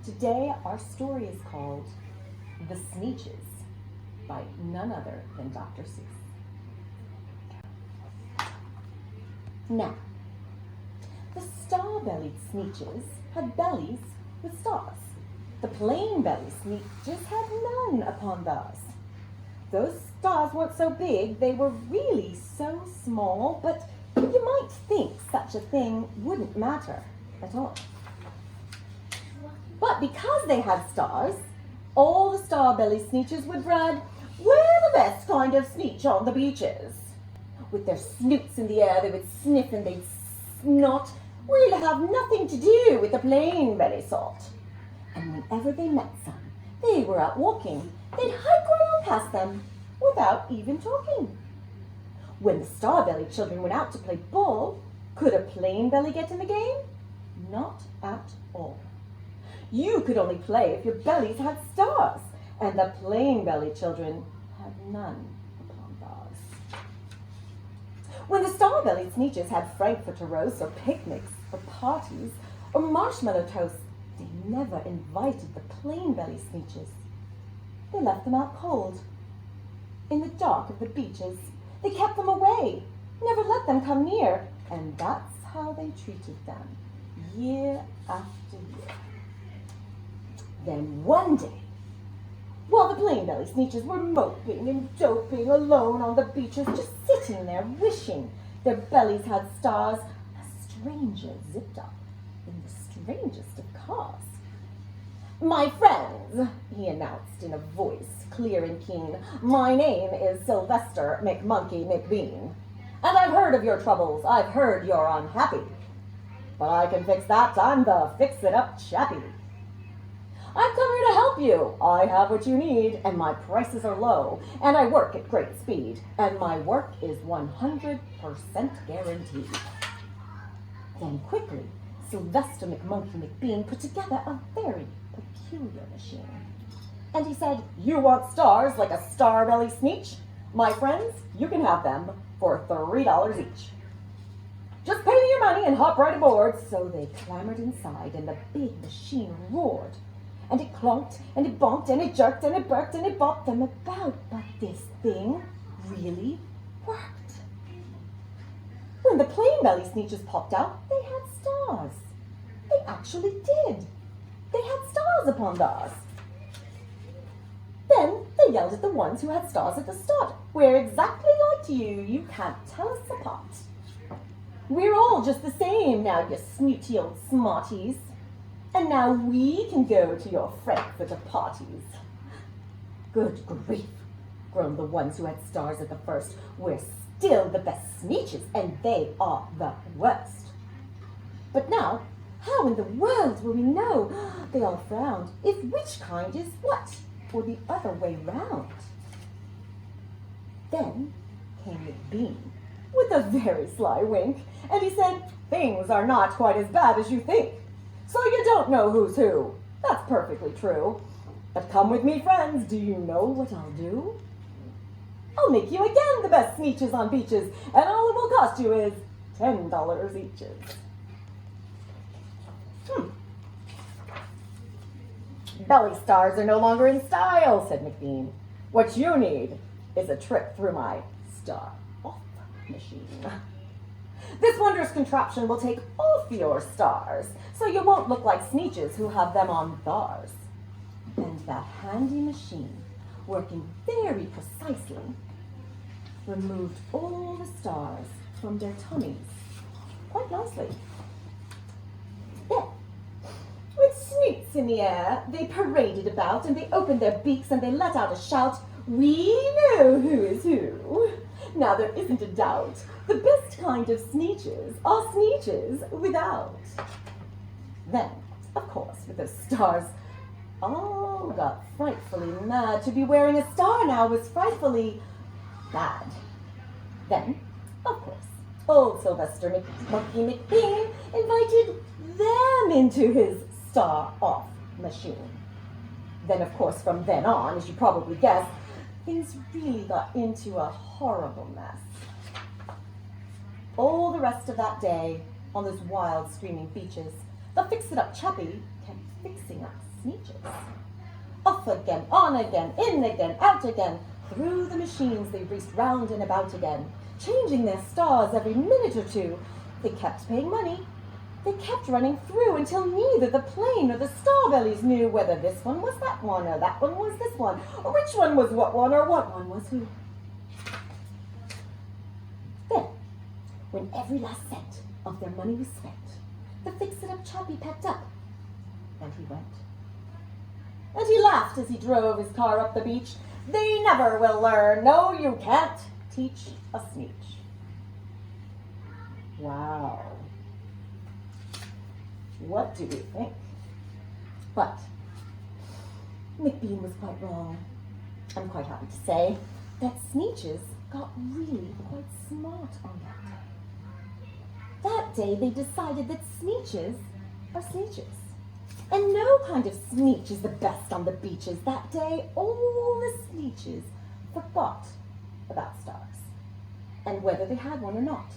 Today our story is called The Sneetches by none other than Dr. Seuss. Now, the star-bellied Sneetches had bellies with stars. The plain-bellied Sneetches had none upon theirs. Those stars weren't so big, they were really so small, but you might think such a thing wouldn't matter at all. But because they had stars, all the star-bellied Sneetches would brag, "We're the best kind of Sneetch on the beaches." With their snoots in the air, they would sniff and they'd snort. "We'll have nothing to do with the plain-belly sort." And whenever they met some, they were out walking, they'd hike right on past them without even talking. When the star-bellied children went out to play ball, could a plain belly get in the game? Not at all. You could only play if your bellies had stars, and the plain-bellied children had none upon theirs. When the star-bellied Sneetches had frankfurter roasts or picnics or parties or marshmallow toasts, they never invited the plain-bellied Sneetches. They left them out cold. In the dark of the beaches, they kept them away, never let them come near, and that's how they treated them, year after year. Then one day, while the plain-bellied Sneetches were moping and doping alone on the beaches, just sitting there wishing their bellies had stars, a stranger zipped up in the strangest of cars. "My friends," he announced in a voice clear and keen, "my name is Sylvester McMonkey McBean, and I've heard of your troubles. I've heard you're unhappy. But I can fix that. I'm the fix-it-up chappie. I've come here to help you. I have what you need, and my prices are low, and I work at great speed, and my work is 100% guaranteed." Then quickly, Sylvester McMonkey McBean put together a very peculiar machine. And he said, "You want stars like a star-belly Sneetch? My friends, you can have them for $3 each. Just pay me your money and hop right aboard." So they clambered inside, and the big machine roared. And it clonked, and it bonked, and it jerked, and it barked, and it bopped them about. But this thing really worked. When the plain-belly Sneetches popped out, they had stars. They actually did. They had stars upon theirs. Then they yelled at the ones who had stars at the start. "We're exactly like you. You can't tell us apart. We're all just the same now, you snooty old smarties. And now we can go to your frankfurter parties." "Good grief," groaned the ones who had stars at the first. "We're still the best Sneetches, and they are the worst. But now, how in the world will we know?" They all frowned. "If which kind is what, or the other way round?" Then came McBean with a very sly wink, and he said, "Things are not quite as bad as you think. So you don't know who's who. That's perfectly true. But come with me, friends. Do you know what I'll do? I'll make you again the best Sneetches on beaches, and all it will cost you is $10 each." "Belly stars are no longer in style," said McBean. "What you need is a trip through my star-off machine. This wondrous contraption will take off your stars, so you won't look like Sneetches who have them on theirs." And that handy machine, working very precisely, removed all the stars from their tummies quite nicely. Then, with snoots in the air, they paraded about, and they opened their beaks, and they let out a shout, "We know who is who. Now there isn't a doubt. The best kind of Sneetches are Sneetches without." Then, of course, with those stars, all got frightfully mad. To be wearing a star now was frightfully bad. Then, of course, old Sylvester McMonkey McBean invited them into his star-off machine. Then, of course, from then on, as you probably guessed, things really got into a horrible mess. All the rest of that day, on those wild, screaming beaches, the fix-it-up chappie kept fixing up Sneetches. Off again, on again, in again, out again. Through the machines they raced round and about again, changing their stars every minute or two. They kept paying money. They kept running through until neither the plane nor the Starbellies knew whether this one was that one or that one was this one, or which one was what one or what one was who. Then, when every last cent of their money was spent, the fix-it-up chappie packed up, and he went. And he laughed as he drove his car up the beach. They never will learn. No, you can't teach a Sneetch. Wow. What do we think? But McBean was quite wrong. I'm quite happy to say that Sneetches got really quite smart on that day. That day they decided that Sneetches are Sneetches. And no kind of Sneetch is the best on the beaches. That day all the Sneetches forgot about stars and whether they had one or not.